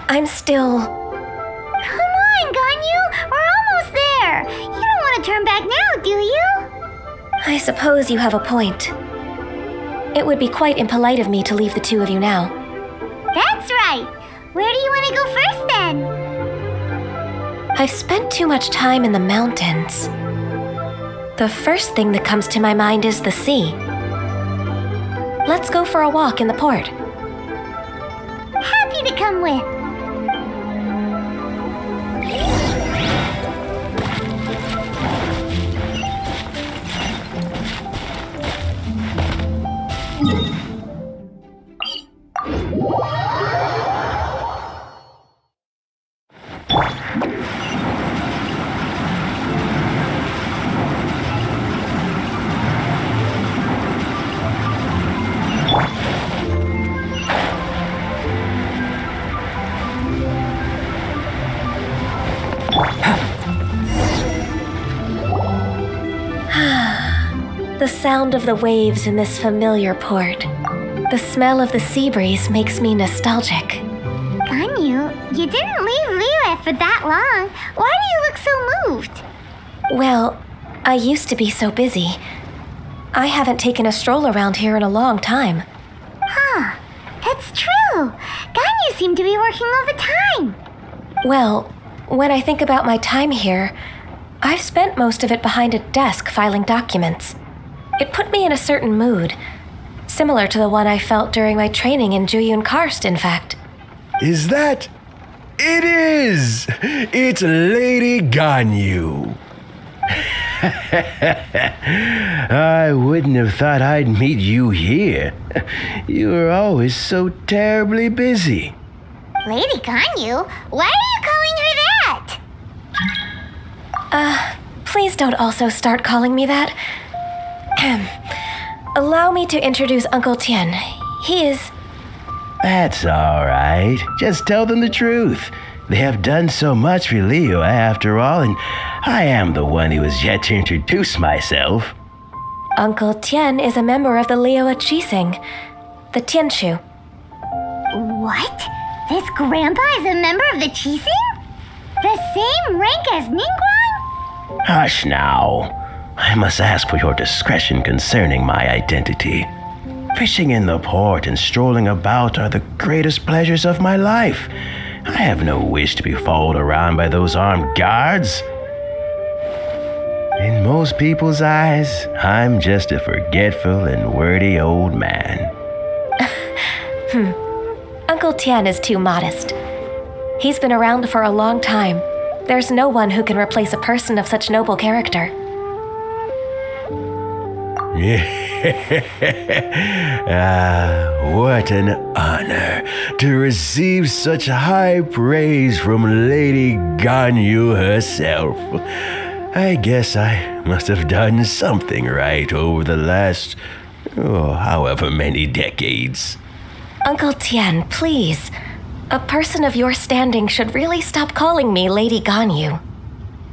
I'm still... Come on, Ganyu! We're almost there! You don't want to turn back now, do you? I suppose you have a point. It would be quite impolite of me to leave the two of you now. That's right! Where do you want to go first, then? I've spent too much time in the mountains. The first thing that comes to my mind is the sea. Let's go for a walk in the port. Happy to come with. The sound of the waves in this familiar port. The smell of the sea breeze makes me nostalgic. Ganyu, you didn't leave Liyue for that long. Why do you look so moved? Well, I used to be so busy. I haven't taken a stroll around here in a long time. Huh, that's true. Ganyu seemed to be working all the time. Well, when I think about my time here, I've spent most of it behind a desk filing documents. It put me in a certain mood, similar to the one I felt during my training in Juyun Karst, in fact. Is that? It is! It's Lady Ganyu. I wouldn't have thought I'd meet you here. You were always so terribly busy. Lady Ganyu? Why are you calling her that? Please don't also start calling me that. Allow me to introduce Uncle Tian. He is... That's all right. Just tell them the truth. They have done so much for Liyue after all, and I am the one who has yet to introduce myself. Uncle Tian is a member of the Liyue Qixing, the Tianshu. What? This grandpa is a member of the Qixing? The same rank as Ningguang? Hush now. I must ask for your discretion concerning my identity. Fishing in the port and strolling about are the greatest pleasures of my life. I have no wish to be followed around by those armed guards. In most people's eyes, I'm just a forgetful and wordy old man. Uncle Tian is too modest. He's been around for a long time. There's no one who can replace a person of such noble character. What an honor to receive such high praise from Lady Ganyu herself. I guess I must have done something right over the last, however many decades. Uncle Tian, please. A person of your standing should really stop calling me Lady Ganyu.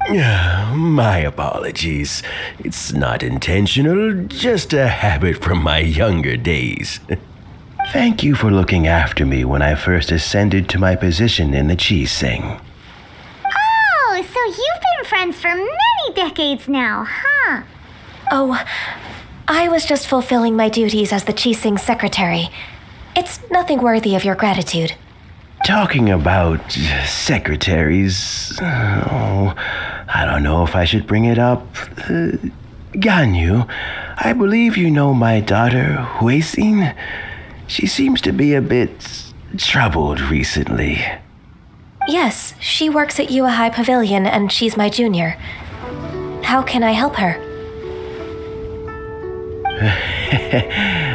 My apologies. It's not intentional, just a habit from my younger days. Thank you for looking after me when I first ascended to my position in the Qixing. Oh, so you've been friends for many decades now, huh? Oh, I was just fulfilling my duties as the Qixing secretary. It's nothing worthy of your gratitude. Talking about secretaries, I don't know if I should bring it up. Ganyu, I believe you know my daughter, Huixin. She seems to be a bit troubled recently. Yes, she works at Yue High Pavilion and she's my junior. How can I help her?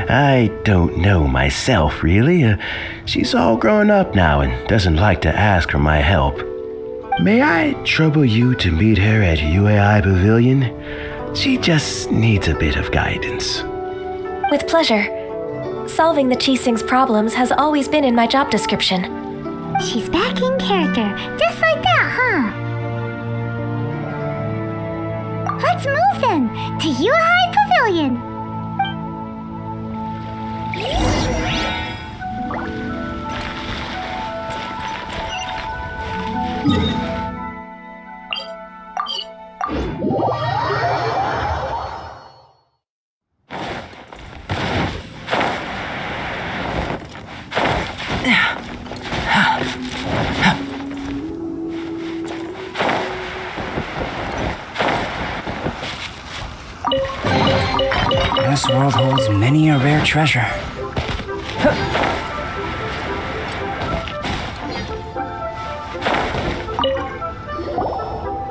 I don't know myself, really. She's all grown up now and doesn't like to ask for my help. May I trouble you to meet her at UAI Pavilion? She just needs a bit of guidance. With pleasure. Solving the Qixing's problems has always been in my job description. She's back in character, just like that, huh? Let's move then to UAI Pavilion. This world holds many a rare treasure.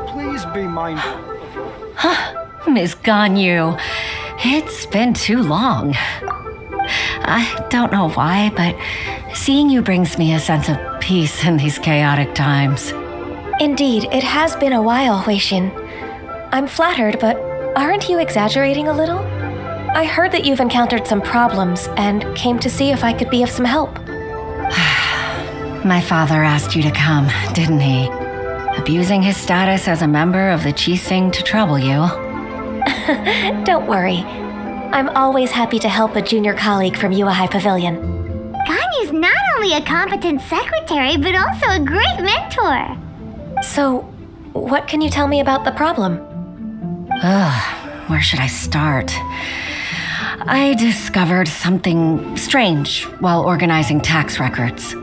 Please be mindful. Miss Ganyu, it's been too long. I don't know why, but seeing you brings me a sense of peace in these chaotic times. Indeed, it has been a while, Huixin. I'm flattered, but aren't you exaggerating a little? I heard that you've encountered some problems and came to see if I could be of some help. My father asked you to come, didn't he? Abusing his status as a member of the Qixing to trouble you. Don't worry. I'm always happy to help a junior colleague from UAI Pavilion. Ganyu's not only a competent secretary, but also a great mentor. So, what can you tell me about the problem? Where should I start? I discovered something strange while organizing tax records.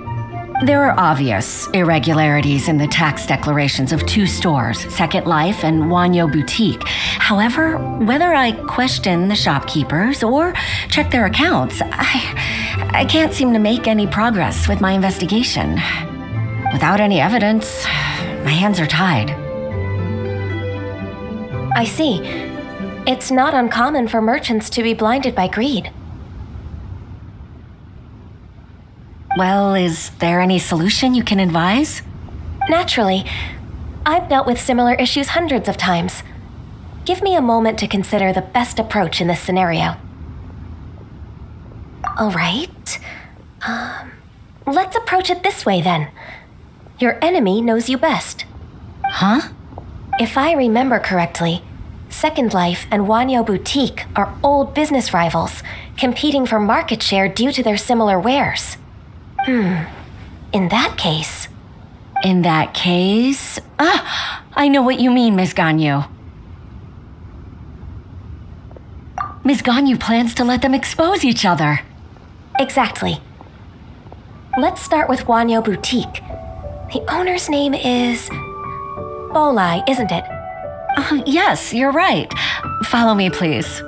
There are obvious irregularities in the tax declarations of two stores, Second Life and Wanyo Boutique. However, whether I question the shopkeepers or check their accounts, I can't seem to make any progress with my investigation. Without any evidence, my hands are tied. I see. It's not uncommon for merchants to be blinded by greed. Well, is there any solution you can advise? Naturally. I've dealt with similar issues hundreds of times. Give me a moment to consider the best approach in this scenario. All right. Let's approach it this way then. Your enemy knows you best. Huh? If I remember correctly, Second Life and Wanyo Boutique are old business rivals, competing for market share due to their similar wares. In that case... I know what you mean, Miss Ganyu. Miss Ganyu plans to let them expose each other. Exactly. Let's start with Wanyo Boutique. The owner's name is... Bolai, isn't it? Yes, you're right. Follow me, please.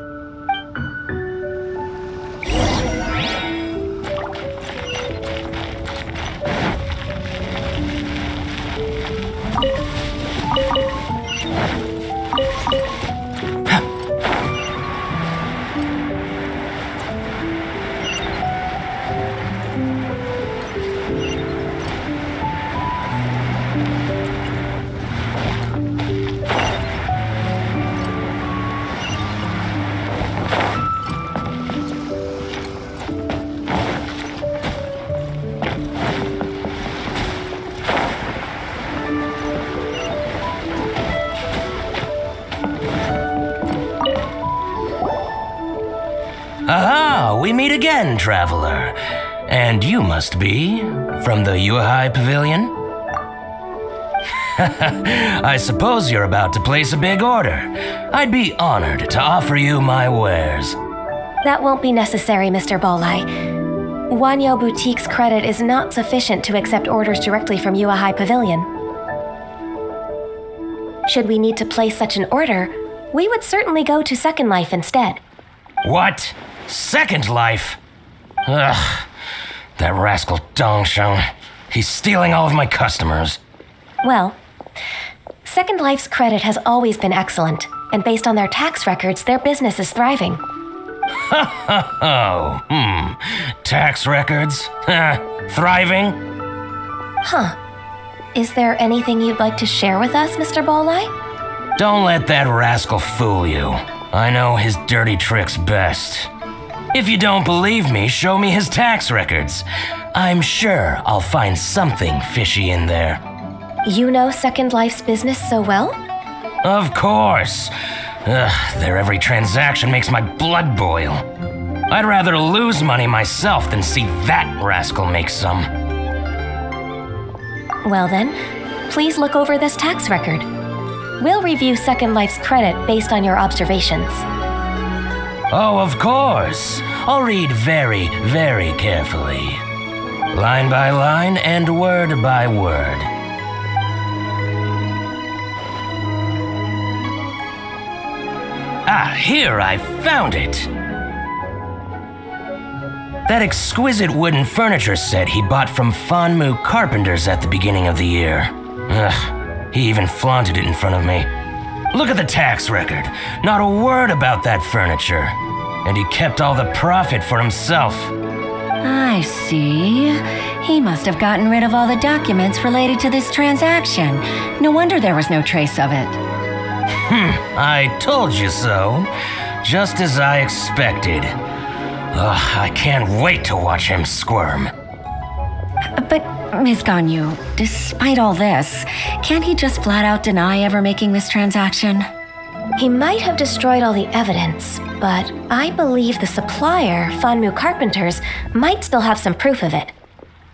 Aha! We meet again, traveler. And you must be from the UAI Pavilion? I suppose you're about to place a big order. I'd be honored to offer you my wares. That won't be necessary, Mr. Bolai. Wanyo Boutique's credit is not sufficient to accept orders directly from UAI Pavilion. Should we need to place such an order, we would certainly go to Second Life instead. What? Second Life? Ugh, that rascal Dongsheng. He's stealing all of my customers. Well, Second Life's credit has always been excellent, and based on their tax records, their business is thriving. Tax records? Thriving? Huh. Is there anything you'd like to share with us, Mr. Balleye? Don't let that rascal fool you. I know his dirty tricks best. If you don't believe me, show me his tax records. I'm sure I'll find something fishy in there. You know Second Life's business so well? Of course. Their every transaction makes my blood boil. I'd rather lose money myself than see that rascal make some. Well then, please look over this tax record. We'll review Second Life's credit based on your observations. Oh, of course. I'll read very, very carefully. Line by line and word by word. Ah, here, I found it. That exquisite wooden furniture set he bought from Fanmu Carpenters at the beginning of the year. Ugh, he even flaunted it in front of me. Look at the tax record. Not a word about that furniture. And he kept all the profit for himself. I see. He must have gotten rid of all the documents related to this transaction. No wonder there was no trace of it. I told you so. Just as I expected. Ugh, I can't wait to watch him squirm. But, Ms. Ganyu, despite all this, can't he just flat out deny ever making this transaction? He might have destroyed all the evidence, but I believe the supplier, Fanmu Carpenters, might still have some proof of it.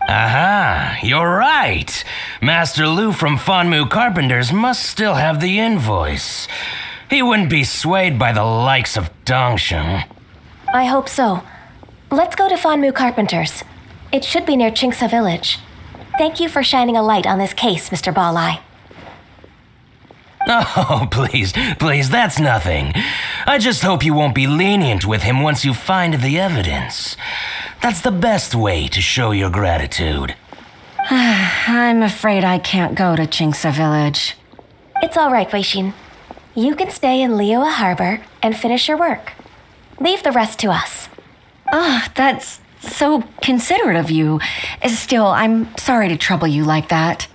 Aha, you're right. Master Lu from Fanmu Carpenters must still have the invoice. He wouldn't be swayed by the likes of Dongsheng. I hope so. Let's go to Fanmu Carpenters. It should be near Chingsa Village. Thank you for shining a light on this case, Mr. Balleye. Oh, please, that's nothing. I just hope you won't be lenient with him once you find the evidence. That's the best way to show your gratitude. I'm afraid I can't go to Chingsa Village. It's all right, Weishin. You can stay in Liyue Harbor and finish your work. Leave the rest to us. That's so considerate of you. Still, I'm sorry to trouble you like that.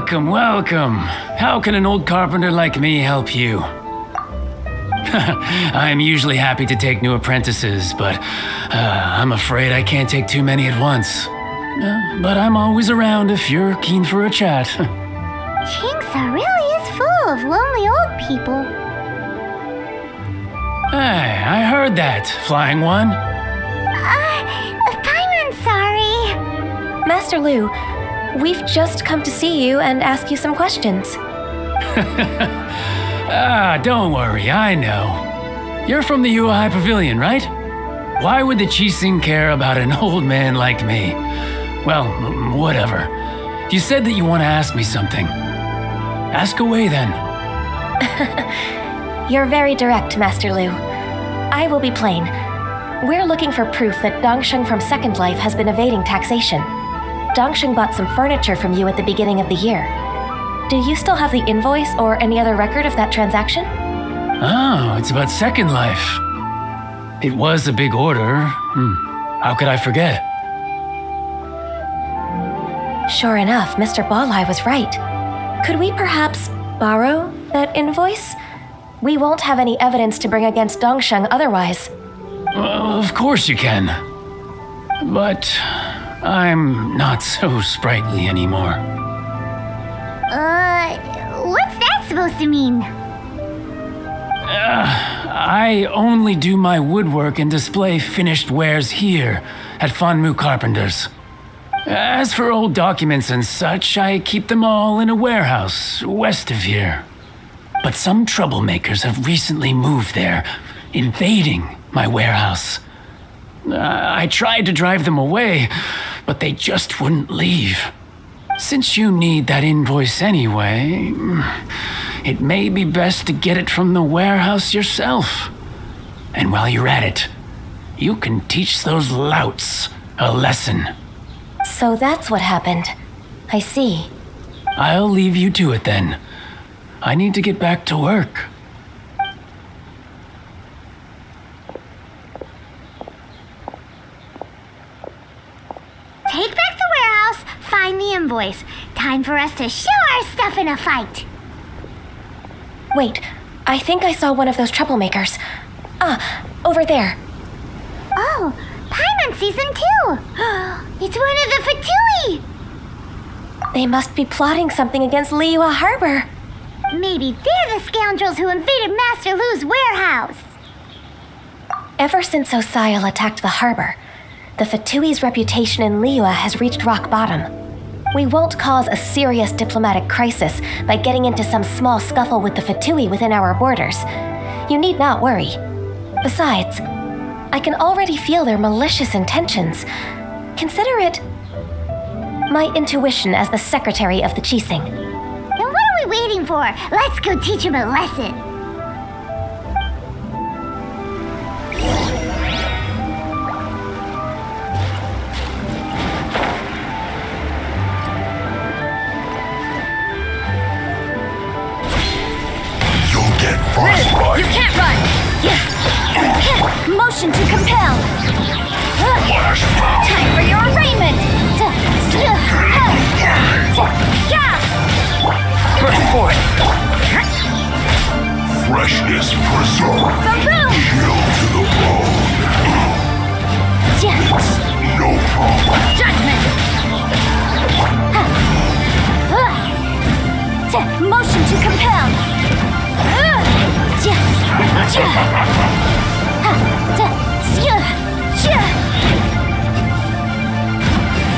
Welcome. How can an old carpenter like me help you? I'm usually happy to take new apprentices, but I'm afraid I can't take too many at once. But I'm always around if you're keen for a chat. Chingsa really is full of lonely old people. Hey, I heard that, Flying One. Paimon's sorry. Master Lu, we've just come to see you and ask you some questions. Don't worry, I know. You're from the Yuehai Pavilion, right? Why would the Qixing care about an old man like me? Well, whatever. You said that you want to ask me something. Ask away then. You're very direct, Master Lu. I will be plain. We're looking for proof that Dongsheng from Second Life has been evading taxation. Dongsheng bought some furniture from you at the beginning of the year. Do you still have the invoice or any other record of that transaction? Oh, it's about Second Life. It was a big order. How could I forget? Sure enough, Mr. Balleye was right. Could we perhaps borrow that invoice? We won't have any evidence to bring against Dongsheng otherwise. Of course you can. But I'm not so sprightly anymore. What's that supposed to mean? I only do my woodwork and display finished wares here at Fanmu Carpenters. As for old documents and such, I keep them all in a warehouse west of here. But some troublemakers have recently moved there, invading my warehouse. I tried to drive them away, but they just wouldn't leave. Since you need that invoice anyway, it may be best to get it from the warehouse yourself. And while you're at it, you can teach those louts a lesson. So that's what happened. I see. I'll leave you to it then. I need to get back to work. Take back the warehouse, find the invoice. Time for us to show our stuff in a fight. Wait, I think I saw one of those troublemakers. Ah, over there. Oh, Paimon sees them too. It's one of the Fatui. They must be plotting something against Liyue Harbor. Maybe they're the scoundrels who invaded Master Lu's warehouse. Ever since Osial attacked the harbor, the Fatui's reputation in Liyue has reached rock bottom. We won't cause a serious diplomatic crisis by getting into some small scuffle with the Fatui within our borders. You need not worry. Besides, I can already feel their malicious intentions. Consider it my intuition as the secretary of the Qixing. Then what are we waiting for? Let's go teach him a lesson. You'll get frostbite. You can't run! Motion to compel! Flash power. Time for your arraignment! Burst forth! Freshness preserved. Boom! Chill to the bone. No problem. Judgment! Motion to compel!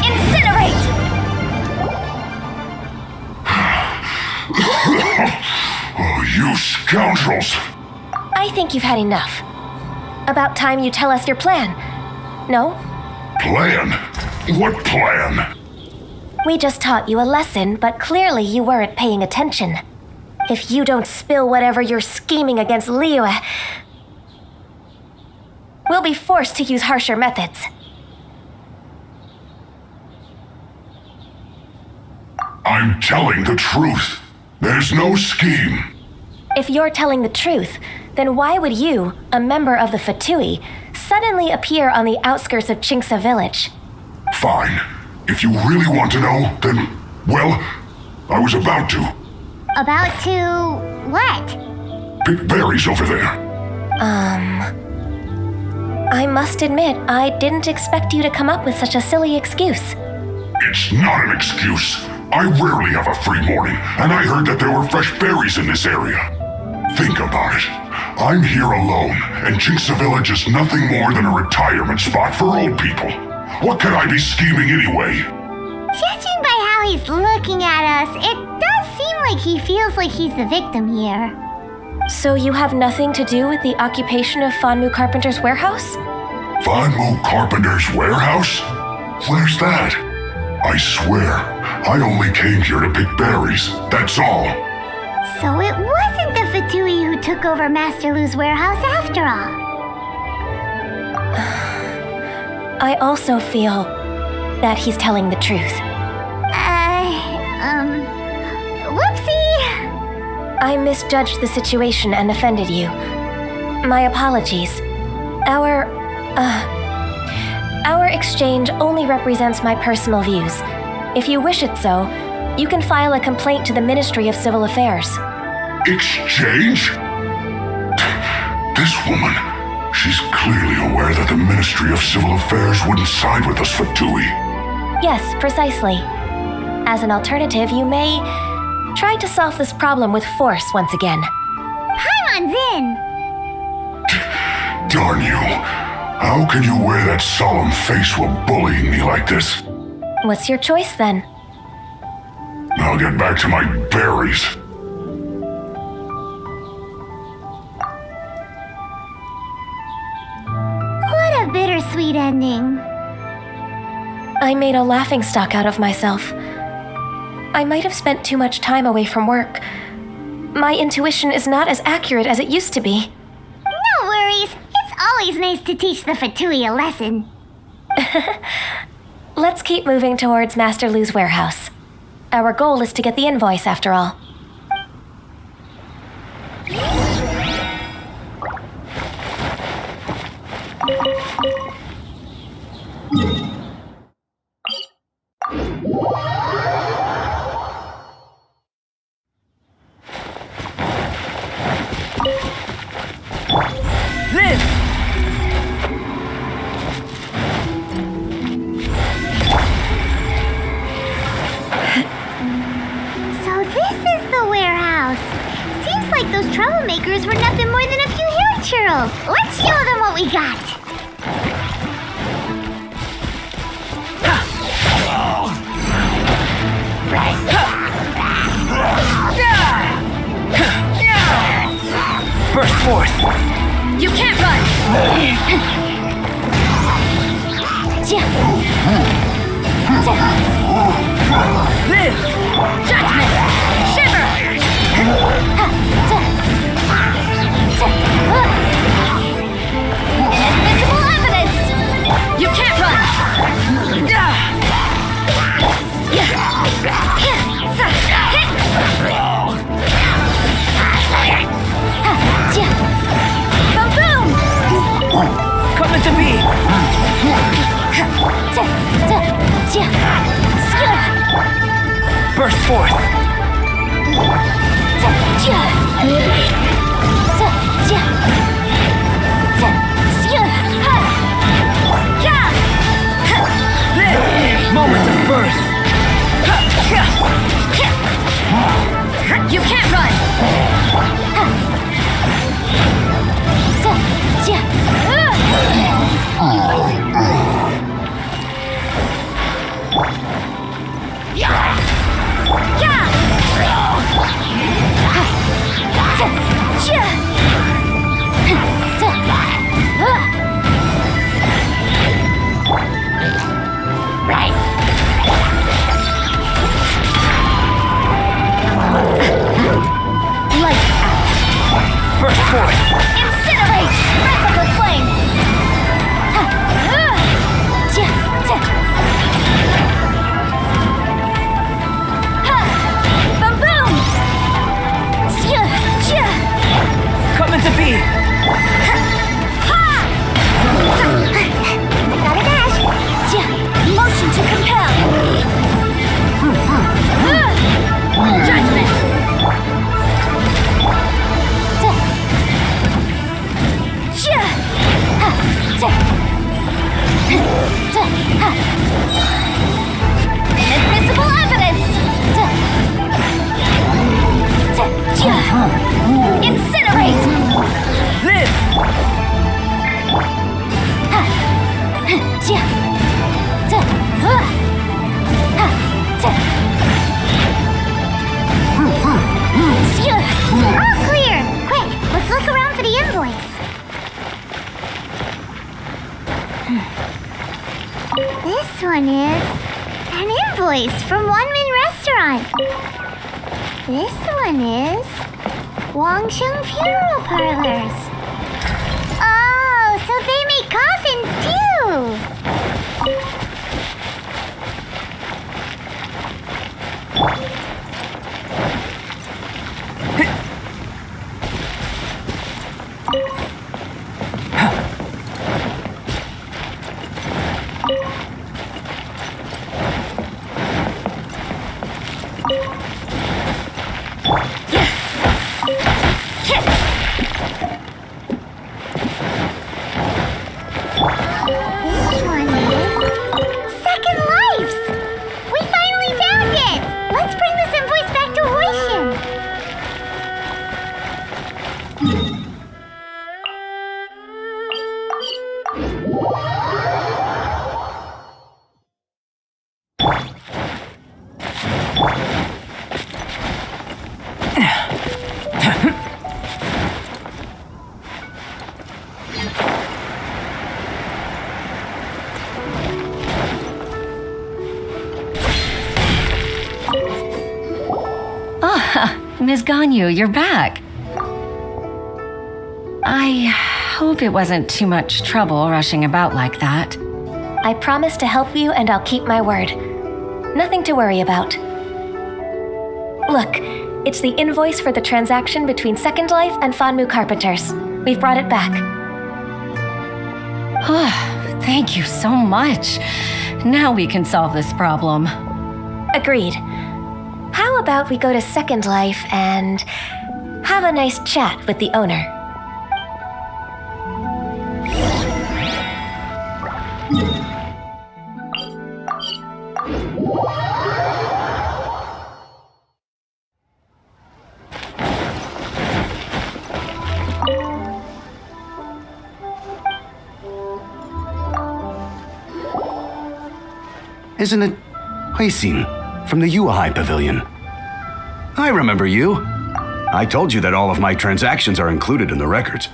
Incinerate! Oh, you scoundrels. I think you've had enough. About time you tell us your plan. No? Plan? What plan? We just taught you a lesson, but clearly you weren't paying attention. If you don't spill whatever you're scheming against Liyue, we'll be forced to use harsher methods. I'm telling the truth. There's no scheme. If you're telling the truth, then why would you, a member of the Fatui, suddenly appear on the outskirts of Qingce village? Fine. If you really want to know, then, well, I was about to. About to what? Pick berries over there. I must admit, I didn't expect you to come up with such a silly excuse. It's not an excuse. I rarely have a free morning, and I heard that there were fresh berries in this area. Think about it. I'm here alone, and Qingce Village is nothing more than a retirement spot for old people. What could I be scheming anyway? Judging by how he's looking at us, it does seem like he feels like he's the victim here. So you have nothing to do with the occupation of Fanmu Carpenter's warehouse? Fanmu Carpenter's warehouse? Where's that? I swear, I only came here to pick berries, that's all. So it wasn't the Fatui who took over Master Lu's warehouse after all. I also feel that he's telling the truth. Whoopsie! I misjudged the situation and offended you. My apologies. Our exchange only represents my personal views. If you wish it so, you can file a complaint to the Ministry of Civil Affairs. Exchange? This woman, she's clearly aware that the Ministry of Civil Affairs wouldn't side with us Fatui. Yes, precisely. As an alternative, you may try to solve this problem with force once again. Paimon's in! Darn you. How can you wear that solemn face while bullying me like this? What's your choice then? I'll get back to my berries. What a bittersweet ending. I made a laughingstock out of myself. I might have spent too much time away from work. My intuition is not as accurate as it used to be. No worries. It's always nice to teach the Fatui a lesson. Let's keep moving towards Master Lu's warehouse. Our goal is to get the invoice, after all. So this is the warehouse. Seems like those troublemakers were nothing more than a few hair churls. Let's show them what we got. Burst forth! You can't run! Live! Judgment! Shiver! Invisible evidence! You can't run! Boom! Coming to me! Burst forth! Live! Moment of birth! You can't run! Burst forth! Incinerate! Breath of the flame! Boom! Coming to be! Gotta dash. Motion to compel! Judgment! Invisible evidence! Incinerate! Live! All clear. Quick, let's look around for the invoice. This one is an invoice from One Min Restaurant. This one is Wang Sheng Funeral Parlors. Oh, so they make coffins too. Ms. Ganyu, you're back. I hope it wasn't too much trouble rushing about like that. I promise to help you and I'll keep my word. Nothing to worry about. Look, it's the invoice for the transaction between Second Life and Fanmu Carpenters. We've brought it back. Thank you so much. Now we can solve this problem. Agreed. How about we go to Second Life and have a nice chat with the owner? Isn't it Huixin from the Yuhai Pavilion? I remember you. I told you that all of my transactions are included in the records.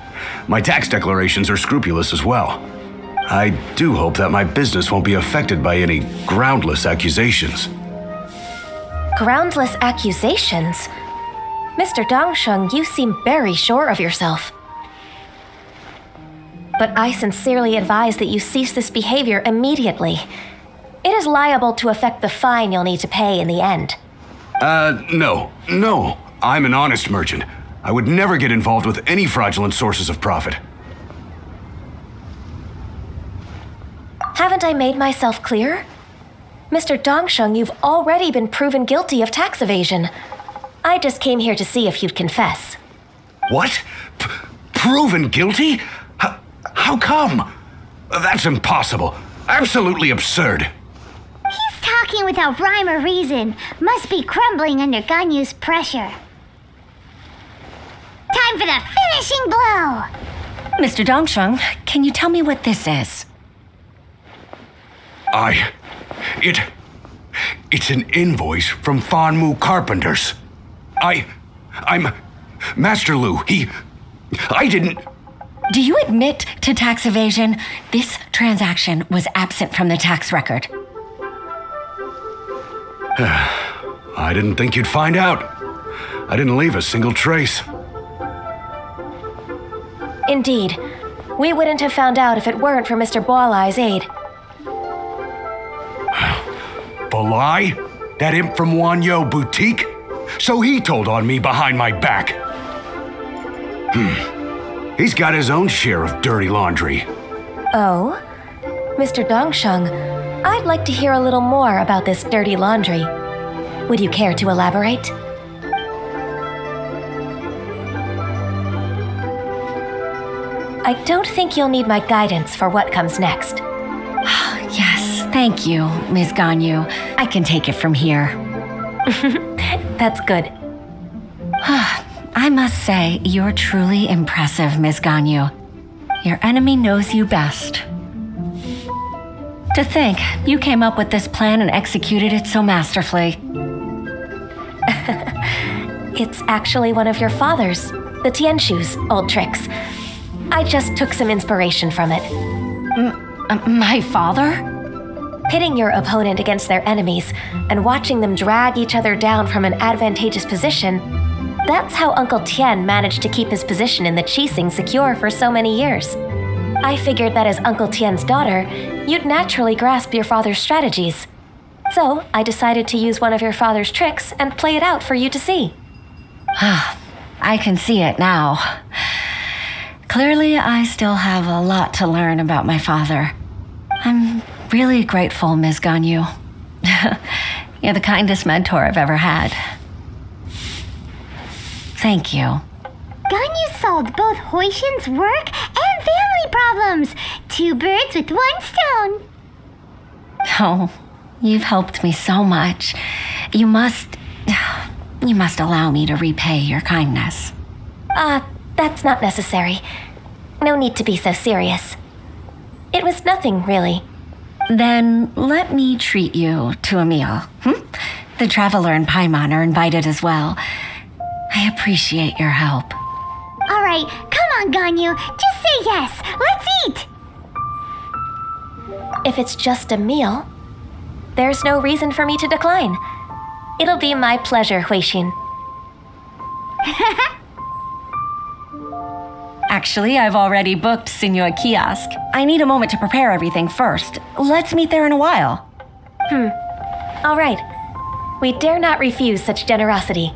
My tax declarations are scrupulous as well. I do hope that my business won't be affected by any groundless accusations. Groundless accusations? Mr. Dongsheng, you seem very sure of yourself. But I sincerely advise that you cease this behavior immediately. It is liable to affect the fine you'll need to pay in the end. No. I'm an honest merchant. I would never get involved with any fraudulent sources of profit. Haven't I made myself clear? Mr. Dongsheng, you've already been proven guilty of tax evasion. I just came here to see if you'd confess. What? Proven guilty? How come? That's impossible. Absolutely absurd. He's talking without rhyme or reason. Must be crumbling under Ganyu's pressure. Time for the finishing blow! Mr. Dongsheng, can you tell me what this is? It's an invoice from Fanmu Carpenters. I'm Master Lu. I didn't... Do you admit to tax evasion? This transaction was absent from the tax record. I didn't think you'd find out. I didn't leave a single trace. Indeed. We wouldn't have found out if it weren't for Mr. Boalai's aid. Balai? That imp from Wanyo Boutique? So he told on me behind my back. He's got his own share of dirty laundry. Oh? Mr. Dongsheng, I'd like to hear a little more about this dirty laundry. Would you care to elaborate? I don't think you'll need my guidance for what comes next. Yes, thank you, Ms. Ganyu. I can take it from here. That's good. I must say, you're truly impressive, Ms. Ganyu. Your enemy knows you best. To think, you came up with this plan and executed it so masterfully. It's actually one of your father's, the Tianshu's, old tricks. I just took some inspiration from it. My father? Pitting your opponent against their enemies and watching them drag each other down from an advantageous position, that's how Uncle Tian managed to keep his position in the Qixing secure for so many years. I figured that as Uncle Tian's daughter, you'd naturally grasp your father's strategies. So I decided to use one of your father's tricks and play it out for you to see. I can see it now. Clearly, I still have a lot to learn about my father. I'm really grateful, Ms. Ganyu. You're the kindest mentor I've ever had. Thank you. Ganyu solved both Huixin's work and family problems. 2 birds with 1 stone. Oh, you've helped me so much. You must allow me to repay your kindness. That's not necessary. No need to be so serious. It was nothing, really. Then let me treat you to a meal. The Traveler and Paimon are invited as well. I appreciate your help. All right, come on, Ganyu. Just say yes. Let's eat. If it's just a meal, there's no reason for me to decline. It'll be my pleasure, Huixin. Actually, I've already booked Senor Kiosk. I need a moment to prepare everything first. Let's meet there in a while. All right. We dare not refuse such generosity.